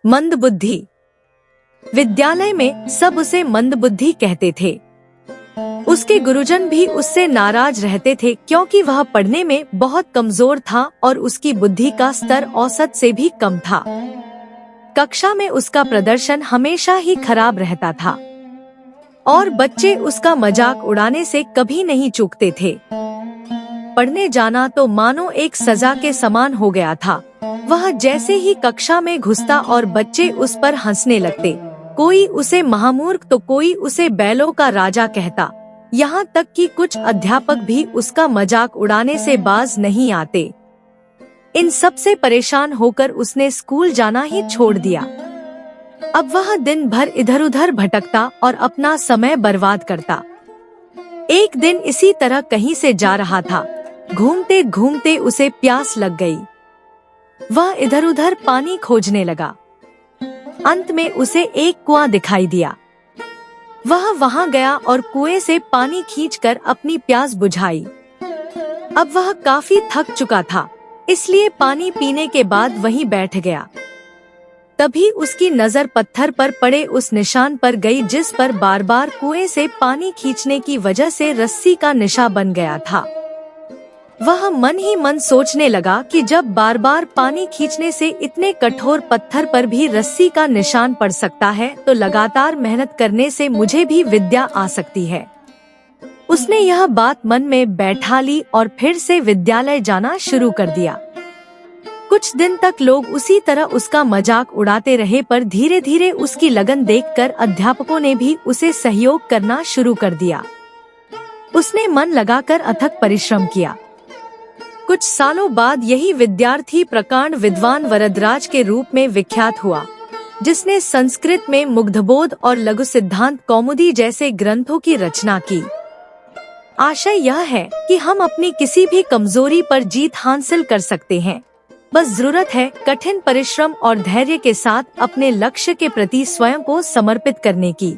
मंदबुद्धि। विद्यालय में सब उसे मंदबुद्धि कहते थे। उसके गुरुजन भी उससे नाराज रहते थे क्योंकि वह पढ़ने में बहुत कमजोर था और उसकी बुद्धि का स्तर औसत से भी कम था। कक्षा में उसका प्रदर्शन हमेशा ही खराब रहता था और बच्चे उसका मजाक उड़ाने से कभी नहीं चूकते थे। पढ़ने जाना तो मानो एक सजा के समान हो गया था। वह जैसे ही कक्षा में घुसता और बच्चे उस पर हंसने लगते, कोई उसे महामूर्ख तो कोई उसे बैलों का राजा कहता। यहाँ तक कि कुछ अध्यापक भी उसका मजाक उड़ाने से बाज नहीं आते। इन सब से परेशान होकर उसने स्कूल जाना ही छोड़ दिया। अब वह दिन भर इधर उधर भटकता और अपना समय बर्बाद करता। एक दिन इसी तरह कहीं से जा रहा था। घूमते घूमते उसे प्यास लग गई। वह इधर उधर पानी खोजने लगा। अंत में उसे एक कुआं दिखाई दिया। वह वहां गया और कुएं से पानी खींचकर अपनी प्यास बुझाई। अब वह काफी थक चुका था, इसलिए पानी पीने के बाद वहीं बैठ गया। तभी उसकी नजर पत्थर पर पड़े उस निशान पर गई जिस पर बार बार कुएं से पानी खींचने की वजह से रस्सी का निशान बन गया था। वह मन ही मन सोचने लगा कि जब बार बार पानी खींचने से इतने कठोर पत्थर पर भी रस्सी का निशान पड़ सकता है तो लगातार मेहनत करने से मुझे भी विद्या आ सकती है। उसने यह बात मन में बैठा ली और फिर से विद्यालय जाना शुरू कर दिया। कुछ दिन तक लोग उसी तरह उसका मजाक उड़ाते रहे, पर धीरे धीरे उसकी लगन देखकर अध्यापकों ने भी उसे सहयोग करना शुरू कर दिया। उसने मन लगाकर अथक परिश्रम किया। कुछ सालों बाद यही विद्यार्थी प्रकांड विद्वान वरदराज के रूप में विख्यात हुआ, जिसने संस्कृत में मुग्धबोध और लघु सिद्धांत कौमुदी जैसे ग्रंथों की रचना की। आशय यह है कि हम अपनी किसी भी कमजोरी पर जीत हासिल कर सकते हैं। बस जरूरत है कठिन परिश्रम और धैर्य के साथ अपने लक्ष्य के प्रति स्वयं को समर्पित करने की।